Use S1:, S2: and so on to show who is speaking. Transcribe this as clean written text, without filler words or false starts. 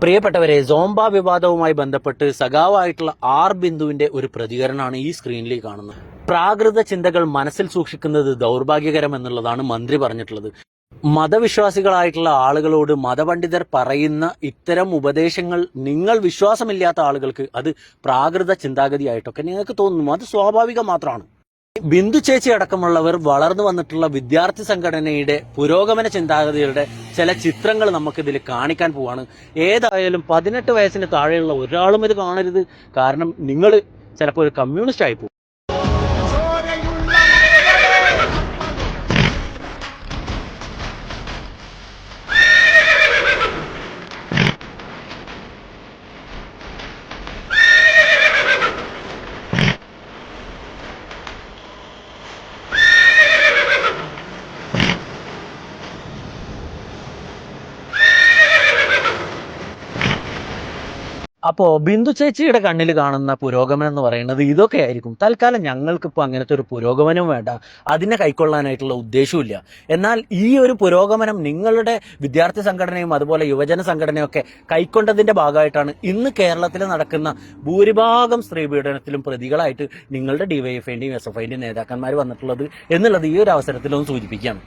S1: പ്രിയപ്പെട്ടവരെ, സോംബ വിവാദവുമായി ബന്ധപ്പെട്ട് സഖാവായിട്ടുള്ള ആർ ബിന്ദുവിന്റെ ഒരു പ്രതികരണമാണ് ഈ സ്ക്രീനിൽ കാണുന്നത്. പ്രാകൃത ചിന്തകൾ മനസ്സിൽ സൂക്ഷിക്കുന്നത് ദൗർഭാഗ്യകരം എന്നുള്ളതാണ് മന്ത്രി പറഞ്ഞിട്ടുള്ളത്. മതവിശ്വാസികളായിട്ടുള്ള ആളുകളോട് മതപണ്ഡിതർ പറയുന്ന ഇത്തരം ഉപദേശങ്ങൾ നിങ്ങൾ വിശ്വാസമില്ലാത്ത ആളുകൾക്ക് അത് പ്രാകൃത ചിന്താഗതിയായിട്ടൊക്കെ നിങ്ങൾക്ക് തോന്നുന്നു. അത് സ്വാഭാവികം മാത്രമാണ്. ബിന്ദു ചേച്ചി അടക്കമുള്ളവർ വളർന്നു വന്നിട്ടുള്ള വിദ്യാർത്ഥി സംഘടനയുടെ പുരോഗമന ചിന്താഗതികളുടെ ചില ചിത്രങ്ങൾ നമുക്കിതിൽ കാണിക്കാൻ പോവാണ്. ഏതായാലും 18 വയസ്സിന് താഴെയുള്ള ഒരാളും ഇത് കാണരുത്. കാരണം നിങ്ങൾ ചിലപ്പോൾ ഒരു കമ്മ്യൂണിസ്റ്റ് ആയി പോകും. അപ്പോൾ ബിന്ദു ചേച്ചിയുടെ കണ്ണിൽ കാണുന്ന പുരോഗമനം എന്ന് പറയുന്നത് ഇതൊക്കെ ആയിരിക്കും. തൽക്കാലം ഞങ്ങൾക്കിപ്പോൾ അങ്ങനത്തെ ഒരു പുരോഗമനം വേണ്ട, അതിനെ കൈക്കൊള്ളാനായിട്ടുള്ള ഉദ്ദേശമില്ല. എന്നാൽ ഈ ഒരു പുരോഗമനം നിങ്ങളുടെ വിദ്യാർത്ഥി സംഘടനയും അതുപോലെ യുവജന സംഘടനയൊക്കെ കൈക്കൊണ്ടതിന്റെ ഭാഗമായിട്ടാണ് ഇന്ന് കേരളത്തിൽ നടക്കുന്ന ഭൂരിഭാഗം സ്ത്രീ പീഡനത്തിലും പ്രതികളായിട്ട് നിങ്ങളുടെ ഡിവൈഎഫ്ഐന്റെയും എസ് എഫ് ഐന്റെയും നേതാക്കന്മാർ വന്നിട്ടുള്ളത് എന്നുള്ളത് ഈ ഒരു അവസരത്തിലൊന്ന് സൂചിപ്പിക്കുകയാണ്.